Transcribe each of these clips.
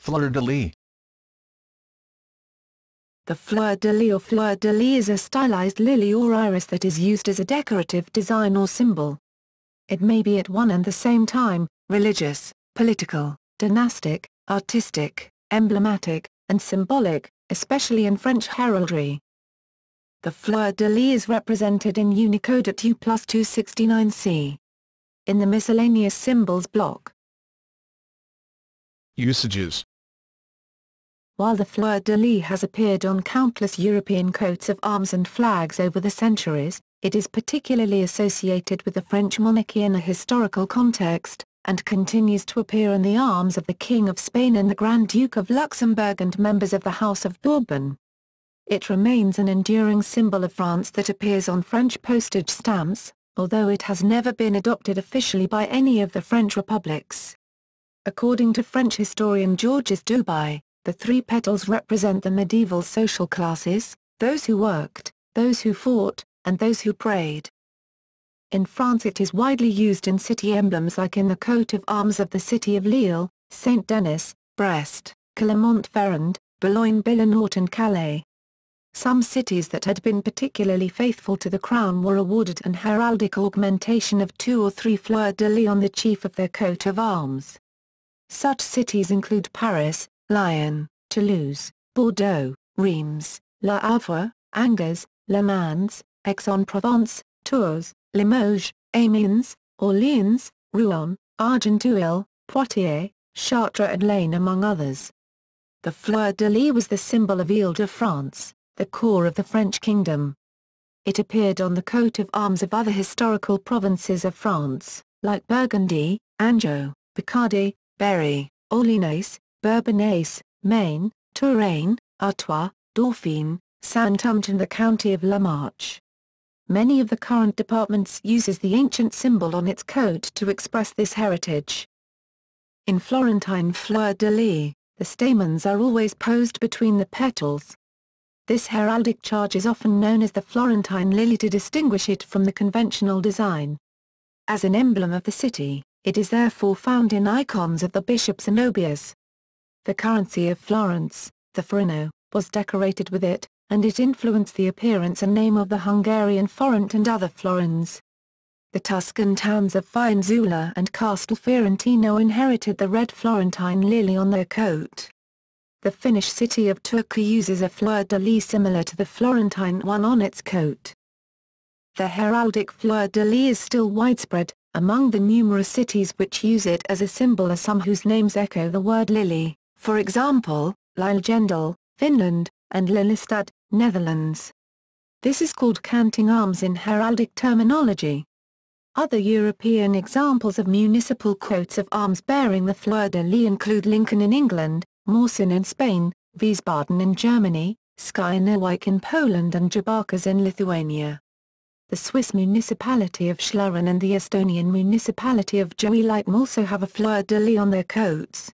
Fleur de Lis. The fleur de lis or fleur de lis is a stylized lily or iris that is used as a decorative design or symbol. It may be at one and the same time, religious, political, dynastic, artistic, emblematic, and symbolic, especially in French heraldry. The fleur de lis is represented in Unicode at U+269C. In the miscellaneous symbols block. Usages. While the fleur de lis has appeared on countless European coats of arms and flags over the centuries, it is particularly associated with the French monarchy in a historical context, and continues to appear on the arms of the King of Spain and the Grand Duke of Luxembourg and members of the House of Bourbon. It remains an enduring symbol of France that appears on French postage stamps, although it has never been adopted officially by any of the French republics. According to French historian Georges Duby, the three petals represent the medieval social classes, those who worked, those who fought, and those who prayed. In France it is widely used in city emblems like in the coat of arms of the city of Lille, Saint-Denis, Brest, Clermont-Ferrand, Boulogne-Billancourt and Calais. Some cities that had been particularly faithful to the crown were awarded an heraldic augmentation of 2 or 3 fleur de lis on the chief of their coat of arms. Such cities include Paris, Lyon, Toulouse, Bordeaux, Reims, Le Havre, Angers, Le Mans, Aix-en-Provence, Tours, Limoges, Amiens, Orléans, Rouen, Argenteuil, Poitiers, Chartres and Laon among others. The fleur de lis was the symbol of Ile-de-France, the core of the French kingdom. It appeared on the coat of arms of other historical provinces of France, like Burgundy, Anjou, Picardy, Berry, Orléans, Bourbonnais, Maine, Touraine, Artois, Dauphine, Saint-Omer and the county of La Marche. Many of the current departments uses the ancient symbol on its coat to express this heritage. In Florentine fleur de lis, the stamens are always posed between the petals. This heraldic charge is often known as the Florentine lily to distinguish it from the conventional design. As an emblem of the city, it is therefore found in icons of the bishops and obias. The currency of Florence, the forino, was decorated with it, and it influenced the appearance and name of the Hungarian forint and other florins. The Tuscan towns of Faenza and Castelfiorentino inherited the red Florentine lily on their coat. The Finnish city of Turku uses a fleur de lis similar to the Florentine one on its coat. The heraldic fleur de lis is still widespread. Among the numerous cities which use it as a symbol are some whose names echo the word lily, for example, Liljegendal, Finland, and Lelystad, Netherlands. This is called canting arms in heraldic terminology. Other European examples of municipal coats of arms bearing the fleur de lis include Lincoln in England, Märsen in Spain, Wiesbaden in Germany, Skierniewice in Poland and Jabárkas in Lithuania. The Swiss municipality of Schlieren and the Estonian municipality of Joensuu also have a fleur de lis on their coats.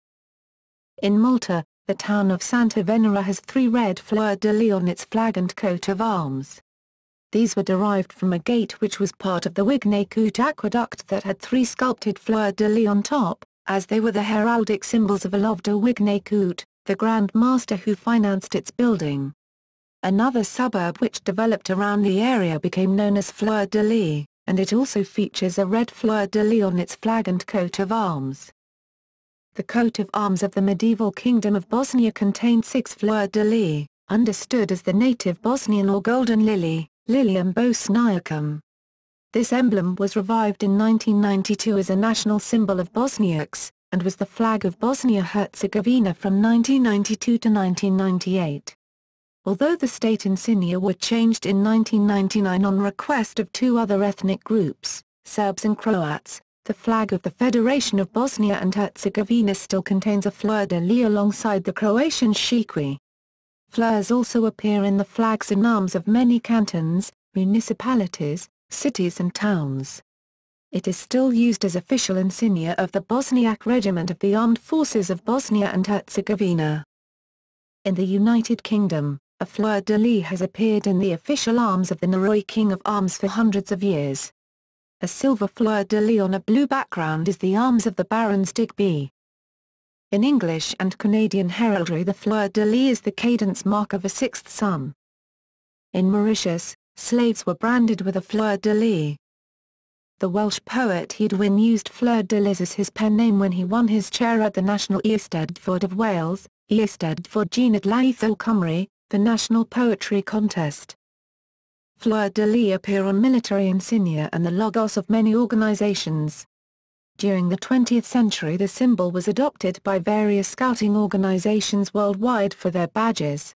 In Malta, the town of Santa Venera has 3 red fleur de lis on its flag and coat of arms. These were derived from a gate which was part of the Wignacourt aqueduct that had 3 sculpted fleur de lis on top, as they were the heraldic symbols of Olov de Wignacourt, the Grand Master who financed its building. Another suburb which developed around the area became known as Fleur de Lis, and it also features a red fleur de lis on its flag and coat of arms. The coat of arms of the medieval Kingdom of Bosnia contained 6 fleur de lis, understood as the native Bosnian or golden lily, Lilium bosniacum. This emblem was revived in 1992 as a national symbol of Bosniaks, and was the flag of Bosnia-Herzegovina from 1992 to 1998. Although the state insignia were changed in 1999 on request of 2 other ethnic groups, Serbs and Croats, the flag of the Federation of Bosnia and Herzegovina still contains a fleur de lis alongside the Croatian shiqui. Fleurs also appear in the flags and arms of many cantons, municipalities, cities and towns. It is still used as official insignia of the Bosniak Regiment of the Armed Forces of Bosnia and Herzegovina. In the United Kingdom, a fleur de lis has appeared in the official arms of the Norroy King of Arms for hundreds of years. A silver fleur de lis on a blue background is the arms of the Barons Digby. In English and Canadian heraldry, the fleur de lis is the cadence mark of a sixth sun. In Mauritius, slaves were branded with a fleur de lis. The Welsh poet Hedwyn used Fleur de Lis as his pen name when he won his chair at the National Eisteddfod of Wales, Eisteddfod Genedlaethol Cymru, the national poetry contest. Fleur de lis appear on military insignia and the logos of many organizations. During the 20th century, the symbol was adopted by various scouting organizations worldwide for their badges.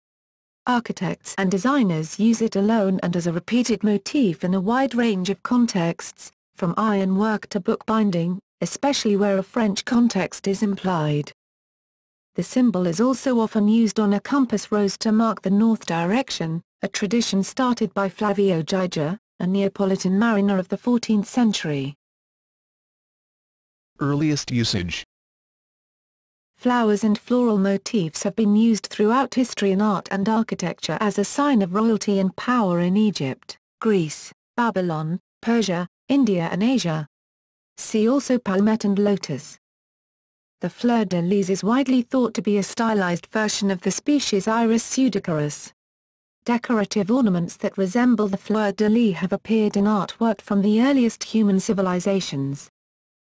Architects and designers use it alone and as a repeated motif in a wide range of contexts, from ironwork to bookbinding, especially where a French context is implied. The symbol is also often used on a compass rose to mark the north direction, a tradition started by Flavio Geiger, a Neapolitan mariner of the 14th century. Earliest usage. Flowers and floral motifs have been used throughout history in art and architecture as a sign of royalty and power in Egypt, Greece, Babylon, Persia, India and Asia. See also palmette and lotus. The fleur de lis is widely thought to be a stylized version of the species Iris pseudochorus. Decorative ornaments that resemble the fleur de lis have appeared in artwork from the earliest human civilizations.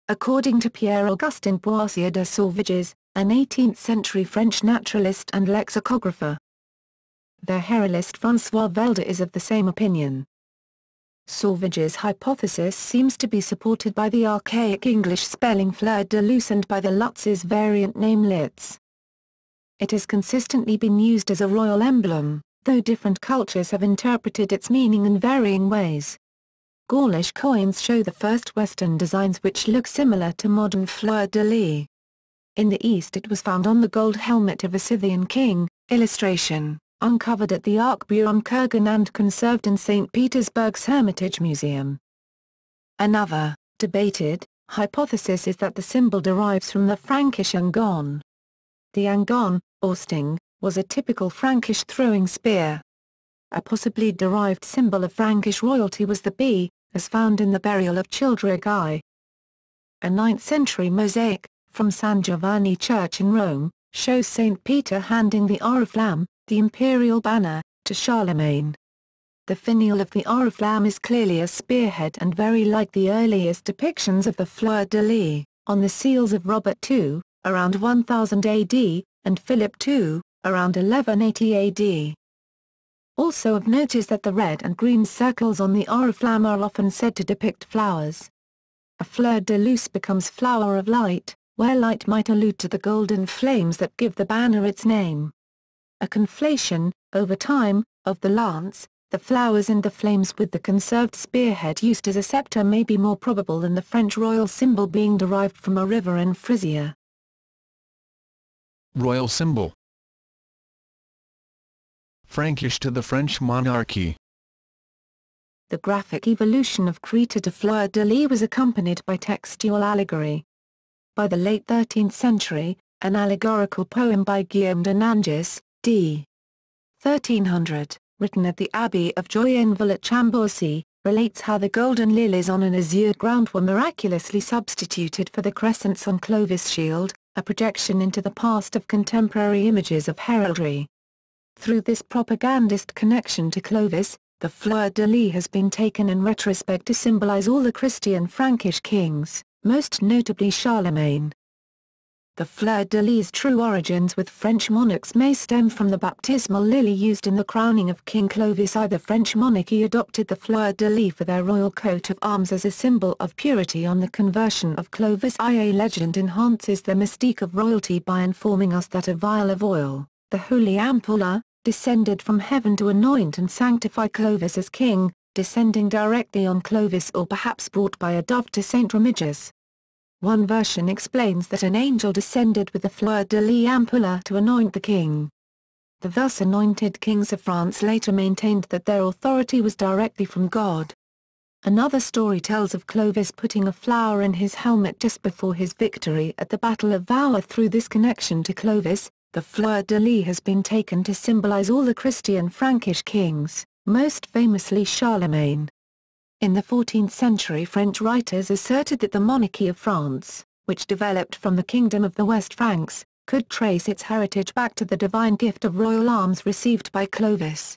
According to Pierre-Augustin Boissier de Sauvages, an 18th-century French naturalist and lexicographer. The heraldist François Velder is of the same opinion. Sauvage's hypothesis seems to be supported by the archaic English spelling fleur de lys and by the Lutz's variant name Litz. It has consistently been used as a royal emblem, though different cultures have interpreted its meaning in varying ways. Gaulish coins show the first Western designs which look similar to modern fleur de lis. In the East it was found on the gold helmet of a Scythian king, illustration, uncovered at the Archburon Kurgan and conserved in St. Petersburg's Hermitage Museum. Another, debated, hypothesis is that the symbol derives from the Frankish angon. The angon, or sting, was a typical Frankish throwing spear. A possibly derived symbol of Frankish royalty was the bee, as found in the burial of Childeric I. A 9th-century mosaic, from San Giovanni Church in Rome, shows St. Peter handing the oriflamme, the imperial banner, to Charlemagne. The finial of the oriflamme is clearly a spearhead and very like the earliest depictions of the fleur de lis, on the seals of Robert II, around 1000 AD, and Philip II, around 1180 AD. Also of note is that the red and green circles on the oriflamme are often said to depict flowers. A fleur de lys becomes flower of light, where light might allude to the golden flames that give the banner its name. A conflation, over time, of the lance, the flowers and the flames with the conserved spearhead used as a scepter may be more probable than the French royal symbol being derived from a river in Frisia. Royal symbol. Frankish to the French monarchy. The graphic evolution of Créta to fleur de lis was accompanied by textual allegory. By the late 13th century, an allegorical poem by Guillaume de Nangis, d. 1300, written at the Abbey of Joyenval at Chambourcy, relates how the golden lilies on an azure ground were miraculously substituted for the crescents on Clovis' shield, a projection into the past of contemporary images of heraldry. Through this propagandist connection to Clovis, the fleur de lis has been taken in retrospect to symbolize all the Christian Frankish kings, most notably Charlemagne. The fleur de lis' true origins with French monarchs may stem from the baptismal lily used in the crowning of King Clovis I. The French monarchy adopted the fleur de lis for their royal coat of arms as a symbol of purity on the conversion of Clovis I. A legend enhances the mystique of royalty by informing us that a vial of oil, the holy ampulla, descended from heaven to anoint and sanctify Clovis as king, descending directly on Clovis or perhaps brought by a dove to Saint Remigius. One version explains that an angel descended with the fleur de lis ampulla to anoint the king. The thus anointed kings of France later maintained that their authority was directly from God. Another story tells of Clovis putting a flower in his helmet just before his victory at the Battle of Valois. Through this connection to Clovis, the fleur de lis has been taken to symbolize all the Christian Frankish kings, most famously Charlemagne. In the 14th century, French writers asserted that the monarchy of France, which developed from the kingdom of the West Franks, could trace its heritage back to the divine gift of royal arms received by Clovis.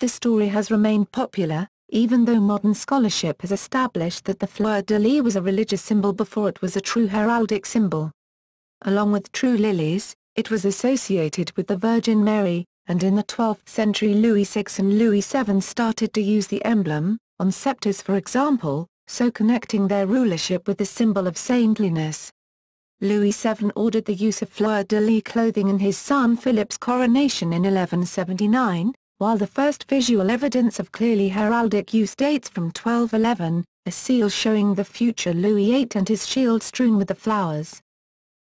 This story has remained popular, even though modern scholarship has established that the fleur de lis was a religious symbol before it was a true heraldic symbol. Along with true lilies, it was associated with the Virgin Mary, and in the 12th century Louis VI and Louis VII started to use the emblem, on scepters for example, so connecting their rulership with the symbol of saintliness. Louis VII ordered the use of fleur de lis clothing in his son Philip's coronation in 1179, while the first visual evidence of clearly heraldic use dates from 1211, a seal showing the future Louis VIII and his shield strewn with the flowers.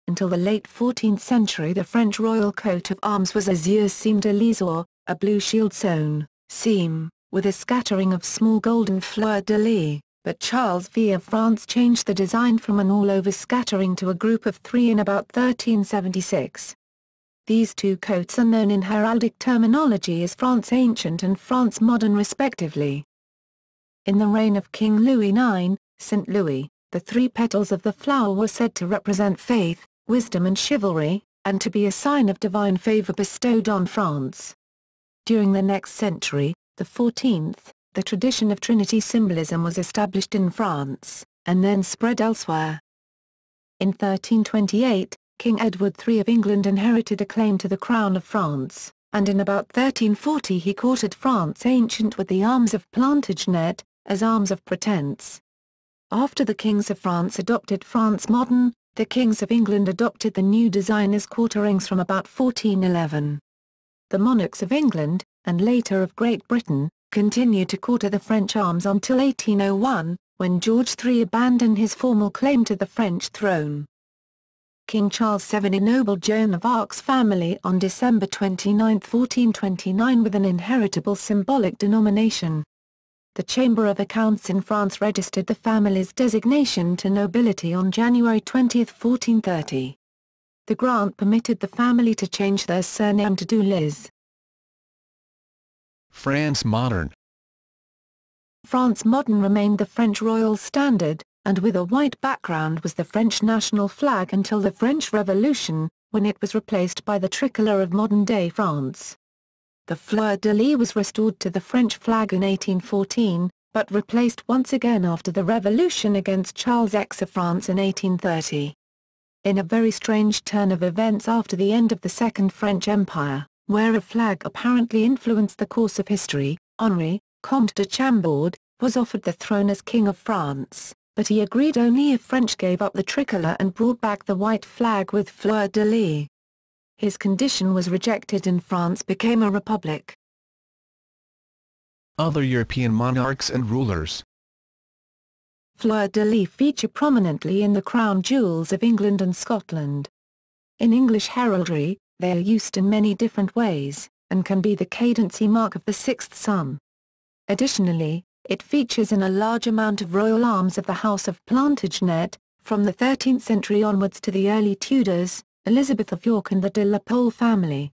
Until the late 14th century the French royal coat of arms was azure seam de lis or, a blue shield sewn, seam, with a scattering of small golden fleur de lis, but Charles V of France changed the design from an all-over scattering to a group of three in about 1376. These two coats are known in heraldic terminology as France Ancient and France Modern respectively. In the reign of King Louis IX, St. Louis, the three petals of the flower were said to represent faith, wisdom and chivalry, and to be a sign of divine favor bestowed on France. During the next century, the 14th, the tradition of Trinity symbolism was established in France, and then spread elsewhere. In 1328, King Edward III of England inherited a claim to the crown of France, and in about 1340 he courted France Ancient with the arms of Plantagenet, as arms of pretence. After the kings of France adopted France Modern, the kings of England adopted the new design as quarterings from about 1411. The monarchs of England, and later of Great Britain, continued to quarter the French arms until 1801, when George III abandoned his formal claim to the French throne. King Charles VII ennobled Joan of Arc's family on December 29, 1429 with an inheritable symbolic denomination. The Chamber of Accounts in France registered the family's designation to nobility on January 20, 1430. The grant permitted the family to change their surname to de Lis. France Modern. France Modern remained the French royal standard, and with a white background was the French national flag until the French Revolution, when it was replaced by the tricolour of modern-day France. The fleur de lis was restored to the French flag in 1814, but replaced once again after the revolution against Charles X of France in 1830. In a very strange turn of events after the end of the Second French Empire, where a flag apparently influenced the course of history, Henri, Comte de Chambord, was offered the throne as King of France, but he agreed only if French gave up the tricolour and brought back the white flag with fleur de lis. His condition was rejected and France became a republic. Other European monarchs and rulers. Fleur de lis feature prominently in the crown jewels of England and Scotland. In English heraldry, they are used in many different ways, and can be the cadency mark of the sixth sun. Additionally, it features in a large amount of royal arms of the House of Plantagenet, from the 13th century onwards to the early Tudors, Elizabeth of York and the de la Pole family.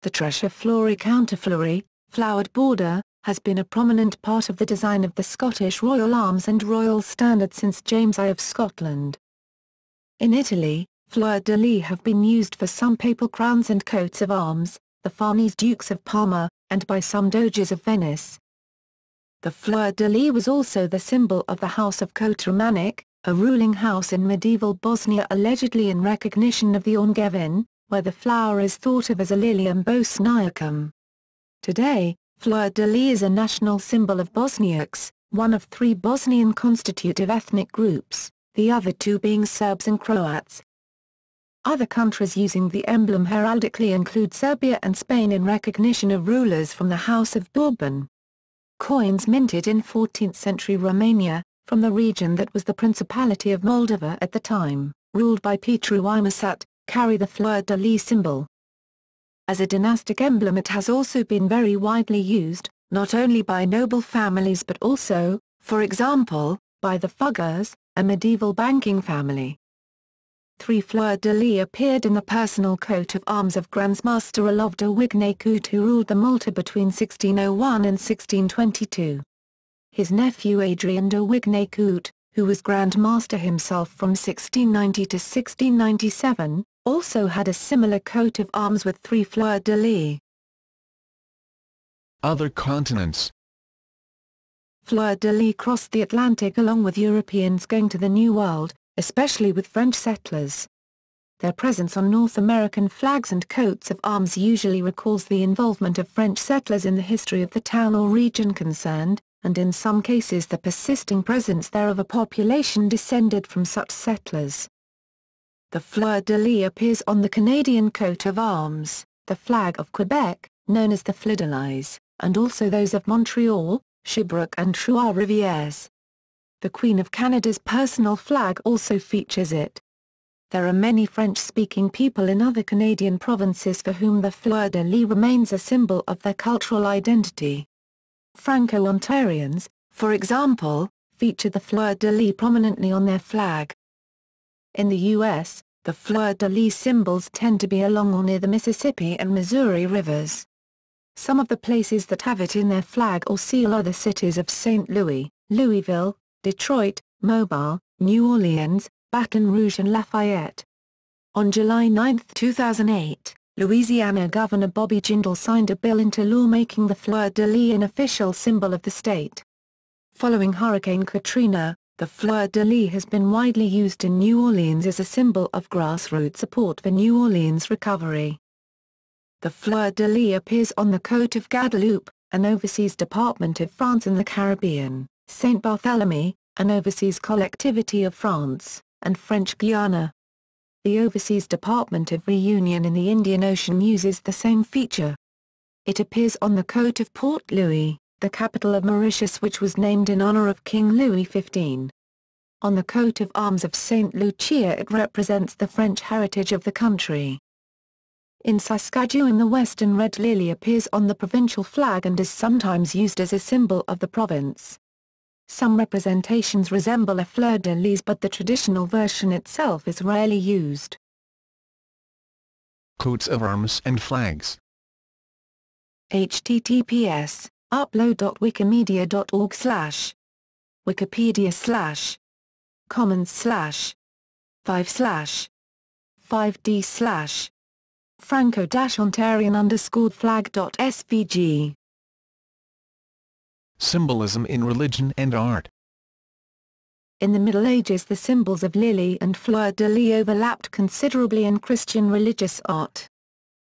The Trescia Flori counterfleury, flowered border, has been a prominent part of the design of the Scottish royal arms and royal standard since James I of Scotland. In Italy, fleur de lis have been used for some papal crowns and coats of arms, the Farnese Dukes of Parma, and by some doges of Venice. The fleur de lis was also the symbol of the House of Kotromanic, a ruling house in medieval Bosnia allegedly in recognition of the Orngevin, where the flower is thought of as a Lilium bosniacum. Today, fleur de lis is a national symbol of Bosniaks, one of three Bosnian constitutive ethnic groups, the other two being Serbs and Croats. Other countries using the emblem heraldically include Serbia and Spain in recognition of rulers from the House of Bourbon. Coins minted in 14th century Romania, from the region that was the Principality of Moldova at the time, ruled by Petru Imasat, carry the fleur de lis symbol. As a dynastic emblem it has also been very widely used, not only by noble families but also, for example, by the Fuggers, a medieval banking family. 3 fleur de lis appeared in the personal coat of arms of Grandmaster Olov de Wignacourt who ruled the Malta between 1601 and 1622. His nephew Adrian de Wignacourt, who was Grand Master himself from 1690 to 1697, also had a similar coat of arms with 3 fleur-de-lis. Other continents. Fleur-de-lis crossed the Atlantic along with Europeans going to the New World, especially with French settlers. Their presence on North American flags and coats of arms usually recalls the involvement of French settlers in the history of the town or region concerned, and in some cases the persisting presence there of a population descended from such settlers. The fleur-de-lis appears on the Canadian coat of arms, the flag of Quebec, known as the fleur de lis, and also those of Montreal, Sherbrooke and Trois-Rivières. The Queen of Canada's personal flag also features it. There are many French-speaking people in other Canadian provinces for whom the fleur-de-lis remains a symbol of their cultural identity. Franco-Ontarians, for example, feature the fleur-de-lis prominently on their flag. In the U.S., the fleur-de-lis symbols tend to be along or near the Mississippi and Missouri rivers. Some of the places that have it in their flag or seal are the cities of St. Louis, Louisville, Detroit, Mobile, New Orleans, Baton Rouge and Lafayette. On July 9, 2008, Louisiana Governor Bobby Jindal signed a bill into law making the fleur-de-lis an official symbol of the state. Following Hurricane Katrina, the fleur-de-lis has been widely used in New Orleans as a symbol of grassroots support for New Orleans recovery. The fleur-de-lis appears on the coat of Guadeloupe, an overseas department of France in the Caribbean, Saint Barthélemy, an overseas collectivity of France, and French Guiana. The Overseas Department of Reunion in the Indian Ocean uses the same feature. It appears on the coat of Port Louis, the capital of Mauritius, which was named in honor of King Louis XV. On the coat of arms of St. Lucia it represents the French heritage of the country. In Saskatchewan the western red lily appears on the provincial flag and is sometimes used as a symbol of the province. Some representations resemble a fleur-de-lis but the traditional version itself is rarely used. Coats of arms and flags. https upload.wikimedia.org/ Wikipedia/ Commons/ 5/5d/ Franco-Ontarian_flag.svg. Symbolism in religion and art. In the Middle Ages the symbols of lily and fleur-de-lis overlapped considerably in Christian religious art.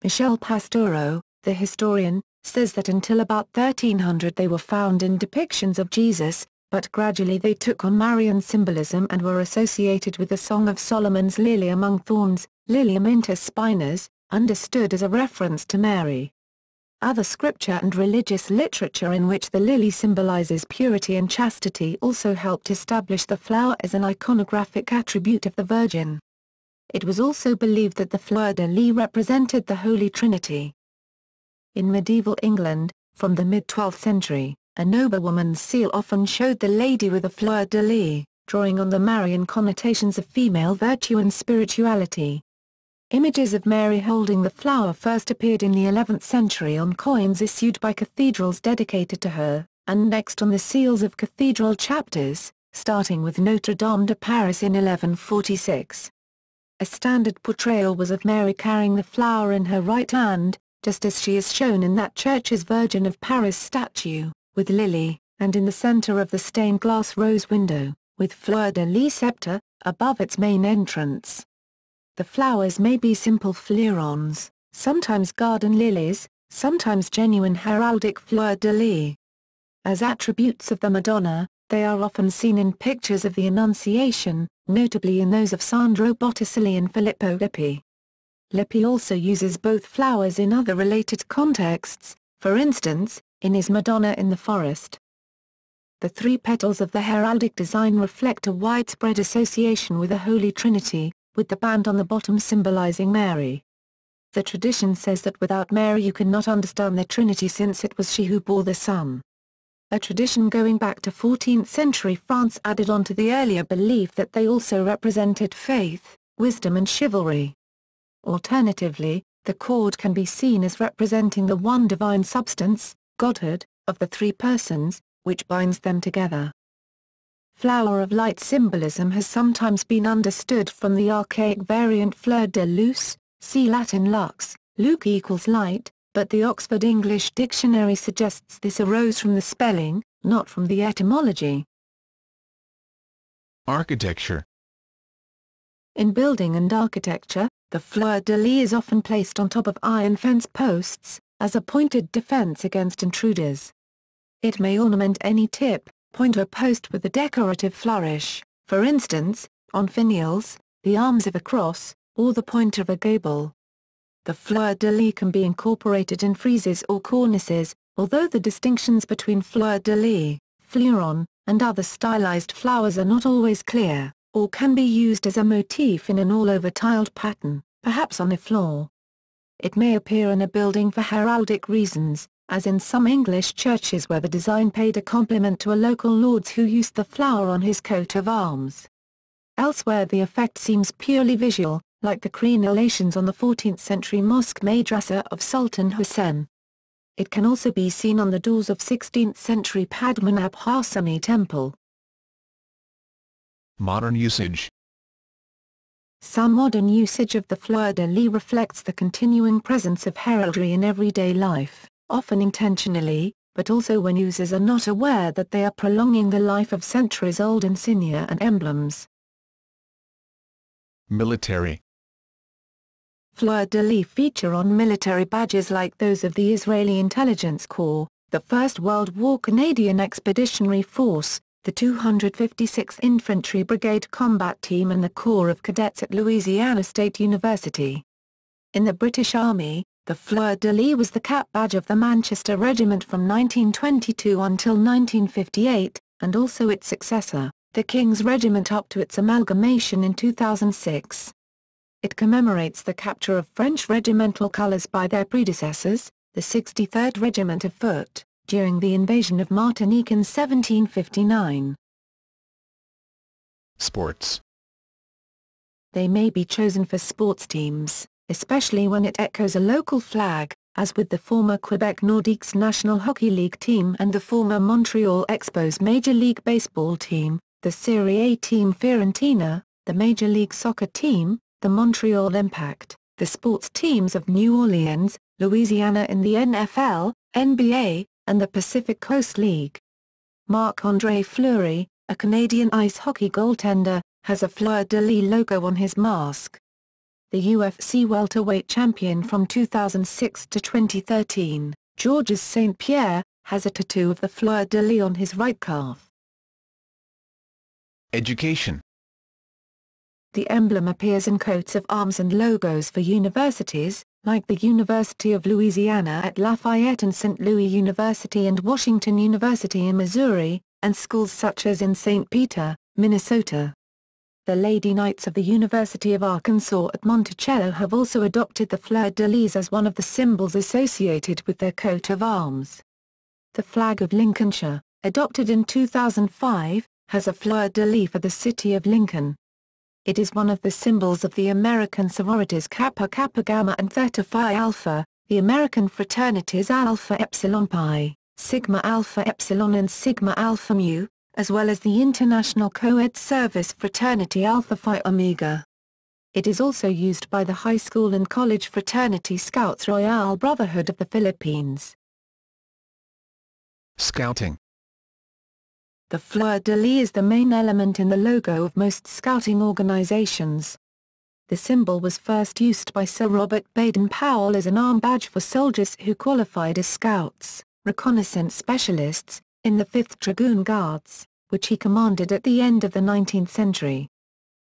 Michel Pastoureau, the historian, says that until about 1300 they were found in depictions of Jesus, but gradually they took on Marian symbolism and were associated with the Song of Solomon's lily among thorns, Lilium inter spinas, understood as a reference to Mary. Other scripture and religious literature in which the lily symbolizes purity and chastity also helped establish the flower as an iconographic attribute of the Virgin. It was also believed that the fleur-de-lis represented the Holy Trinity. In medieval England, from the mid-12th century, a noblewoman's seal often showed the lady with a fleur-de-lis, drawing on the Marian connotations of female virtue and spirituality. Images of Mary holding the flower first appeared in the 11th century on coins issued by cathedrals dedicated to her, and next on the seals of cathedral chapters, starting with Notre Dame de Paris in 1146. A standard portrayal was of Mary carrying the flower in her right hand, just as she is shown in that church's Virgin of Paris statue, with lily, and in the center of the stained glass rose window, with fleur-de-lis scepter, above its main entrance. The flowers may be simple fleurons, sometimes garden lilies, sometimes genuine heraldic fleur-de-lis. As attributes of the Madonna, they are often seen in pictures of the Annunciation, notably in those of Sandro Botticelli and Filippo Lippi. Lippi also uses both flowers in other related contexts, for instance, in his Madonna in the Forest. The 3 petals of the heraldic design reflect a widespread association with the Holy Trinity, with the band on the bottom symbolizing Mary. The tradition says that without Mary you cannot understand the Trinity since it was she who bore the Son. A tradition going back to 14th century France added on to the earlier belief that they also represented faith, wisdom and chivalry. Alternatively, the cord can be seen as representing the one divine substance, Godhood, of the 3 persons, which binds them together. Flower of light symbolism has sometimes been understood from the archaic variant fleur de lis, see Latin lux, luc equals light, but the Oxford English Dictionary suggests this arose from the spelling, not from the etymology. Architecture. In building and architecture, the fleur de lis is often placed on top of iron fence posts, as a pointed defense against intruders. It may ornament any tip, point or post with a decorative flourish, for instance, on finials, the arms of a cross, or the point of a gable. The fleur de lis can be incorporated in friezes or cornices, although the distinctions between fleur de lis, fleuron, and other stylized flowers are not always clear, or can be used as a motif in an all-over tiled pattern, perhaps on a floor. It may appear in a building for heraldic reasons, as in some English churches where the design paid a compliment to a local lord who used the flower on his coat of arms. Elsewhere the effect seems purely visual, like the crenellations on the 14th-century mosque madrasa of Sultan Hussein. It can also be seen on the doors of 16th-century Padmanabh Hasani temple. Modern usage. Some modern usage of the fleur de lis reflects the continuing presence of heraldry in everyday life, often intentionally, but also when users are not aware that they are prolonging the life of centuries-old insignia and emblems. Military. Fleur de lis feature on military badges like those of the Israeli Intelligence Corps, the First World War Canadian Expeditionary Force, the 256th Infantry Brigade Combat Team and the Corps of Cadets at Louisiana State University. In the British Army, the fleur de lis was the cap badge of the Manchester Regiment from 1922 until 1958, and also its successor, the King's Regiment up to its amalgamation in 2006. It commemorates the capture of French regimental colours by their predecessors, the 63rd Regiment of Foot, during the invasion of Martinique in 1759. Sports. They may be chosen for sports teams, especially when it echoes a local flag, as with the former Quebec Nordiques National Hockey League team and the former Montreal Expos Major League Baseball team, the Serie A team Fiorentina, the Major League Soccer team, the Montreal Impact, the sports teams of New Orleans, Louisiana in the NFL, NBA, and the Pacific Coast League. Marc-Andre Fleury, a Canadian ice hockey goaltender, has a fleur de lis logo on his mask. The UFC welterweight champion from 2006 to 2013, Georges St. Pierre, has a tattoo of the fleur de lis on his right calf. Education. The emblem appears in coats of arms and logos for universities, like the University of Louisiana at Lafayette and St. Louis University and Washington University in Missouri, and schools such as in St. Peter, Minnesota. The Lady Knights of the University of Arkansas at Monticello have also adopted the fleur de lis as one of the symbols associated with their coat of arms. The flag of Lincolnshire, adopted in 2005, has a fleur de lis for the city of Lincoln. It is one of the symbols of the American sororities Kappa Kappa Gamma and Theta Phi Alpha, the American fraternities Alpha Epsilon Pi, Sigma Alpha Epsilon and Sigma Alpha Mu, as well as the international co-ed service fraternity Alpha Phi Omega. It is also used by the high school and college fraternity Scouts Royale Brotherhood of the Philippines. Scouting. The fleur de lis is the main element in the logo of most scouting organizations. The symbol was first used by Sir Robert Baden-Powell as an arm badge for soldiers who qualified as scouts, reconnaissance specialists, in the 5th Dragoon Guards, which he commanded at the end of the 19th century.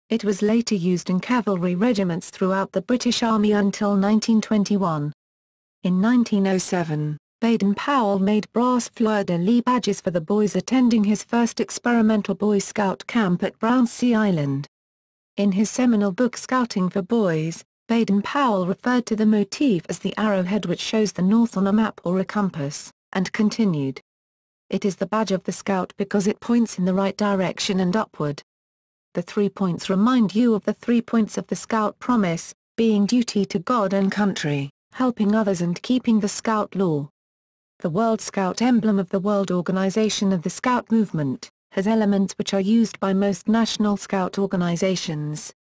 It was later used in cavalry regiments throughout the British Army until 1921. In 1907, Baden-Powell made brass fleur de lis badges for the boys attending his first experimental Boy Scout camp at Brownsea Island. In his seminal book Scouting for Boys, Baden-Powell referred to the motif as the arrowhead which shows the north on a map or a compass, and continued, "It is the badge of the Scout because it points in the right direction and upward. The 3 points remind you of the 3 points of the Scout promise, being duty to God and country, helping others and keeping the Scout law. The World Scout emblem of the World Organization of the Scout Movement, has elements which are used by most National Scout organizations.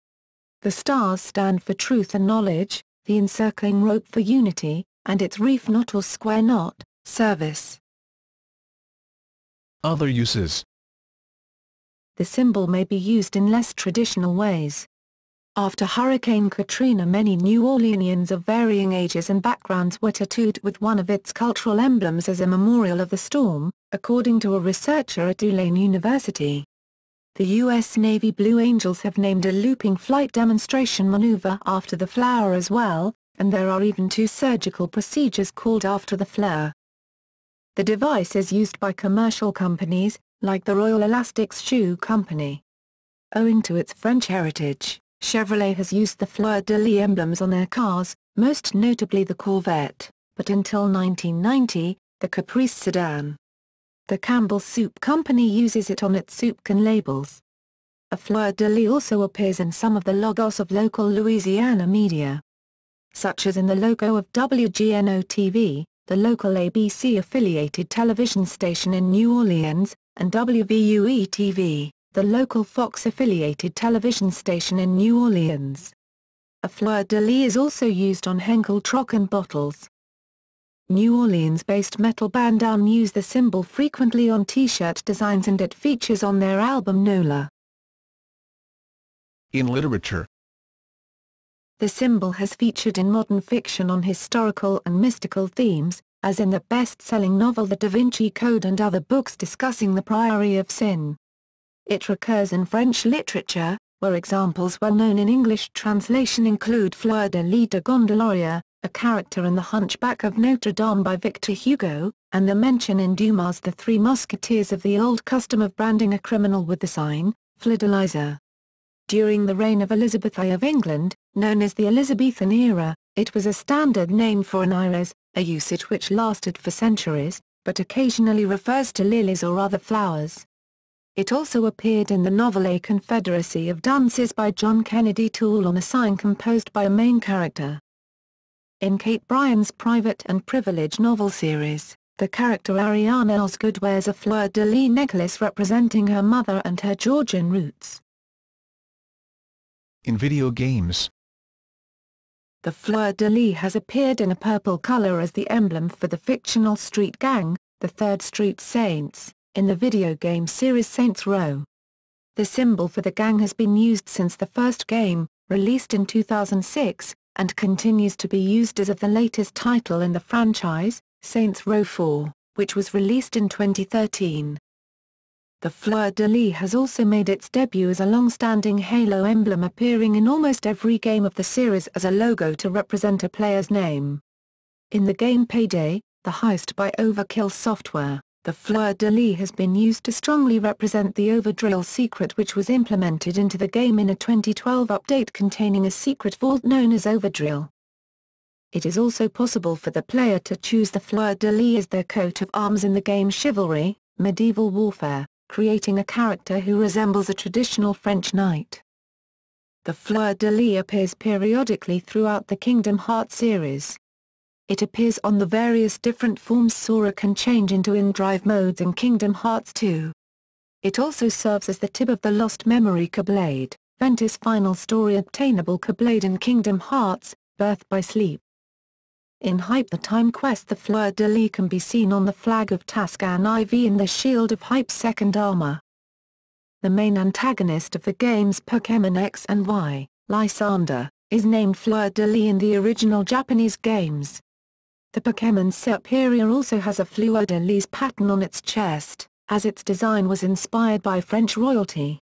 The stars stand for truth and knowledge, the encircling rope for unity, and its reef knot or square knot, service. Other uses. The symbol may be used in less traditional ways. After Hurricane Katrina, many New Orleanians of varying ages and backgrounds were tattooed with one of its cultural emblems as a memorial of the storm, according to a researcher at Tulane University. The U.S. Navy Blue Angels have named a looping flight demonstration maneuver after the flower as well, and there are even 2 surgical procedures called after the fleur. The device is used by commercial companies, like the Royal Elastics Shoe Company. Owing to its French heritage, Chevrolet has used the Fleur de Lis emblems on their cars, most notably the Corvette, but until 1990, the Caprice sedan. The Campbell Soup Company uses it on its soup can labels. A Fleur de Lis also appears in some of the logos of local Louisiana media, such as in the logo of WGNO-TV, the local ABC-affiliated television station in New Orleans, and WVUE-TV, the local Fox-affiliated television station in New Orleans. A Fleur de Lis is also used on Henkel Trocken bottles. New Orleans-based metal band Down use the symbol frequently on T-shirt designs, and it features on their album Nola. In literature. The symbol has featured in modern fiction on historical and mystical themes, as in the best-selling novel The Da Vinci Code and other books discussing the priory of sin. It recurs in French literature, where examples well known in English translation include Fleur de Lis de Gondelaurier, a character in The Hunchback of Notre Dame by Victor Hugo, and the mention in Dumas' The Three Musketeers of the old custom of branding a criminal with the sign, fleur de lis. During the reign of Elizabeth I of England, known as the Elizabethan era, it was a standard name for an iris, a usage which lasted for centuries, but occasionally refers to lilies or other flowers. It also appeared in the novel A Confederacy of Dunces by John Kennedy Toole on a sign composed by a main character. In Kate Bryan's Private and Privilege novel series, the character Ariana Osgood wears a Fleur de Lis necklace representing her mother and her Georgian roots. In video games. The Fleur de Lis has appeared in a purple color as the emblem for the fictional street gang, the 3rd Street Saints, in the video game series Saints Row. The symbol for the gang has been used since the first game, released in 2006, and continues to be used as of the latest title in the franchise, Saints Row 4, which was released in 2013. The Fleur de Lis has also made its debut as a long-standing Halo emblem, appearing in almost every game of the series as a logo to represent a player's name. In the game Payday, the heist by Overkill Software, the Fleur de Lis has been used to strongly represent the Overdrill secret, which was implemented into the game in a 2012 update containing a secret vault known as Overdrill. It is also possible for the player to choose the Fleur de Lis as their coat of arms in the game Chivalry, Medieval Warfare, creating a character who resembles a traditional French knight. The Fleur de Lis appears periodically throughout the Kingdom Hearts series. It appears on the various different forms Sora can change into in drive modes in Kingdom Hearts 2. It also serves as the tip of the Lost Memory Keyblade, Ventus' final story obtainable Keyblade in Kingdom Hearts, Birth by Sleep. In Hype the Time Quest, the Fleur de Lis can be seen on the flag of Tascan IV in the Shield of Hype's second armor. The main antagonist of the games Pokémon X and Y, Lysander, is named Fleur de Lis in the original Japanese games. The Pokémon Superior also has a Fleur de Lis pattern on its chest, as its design was inspired by French royalty.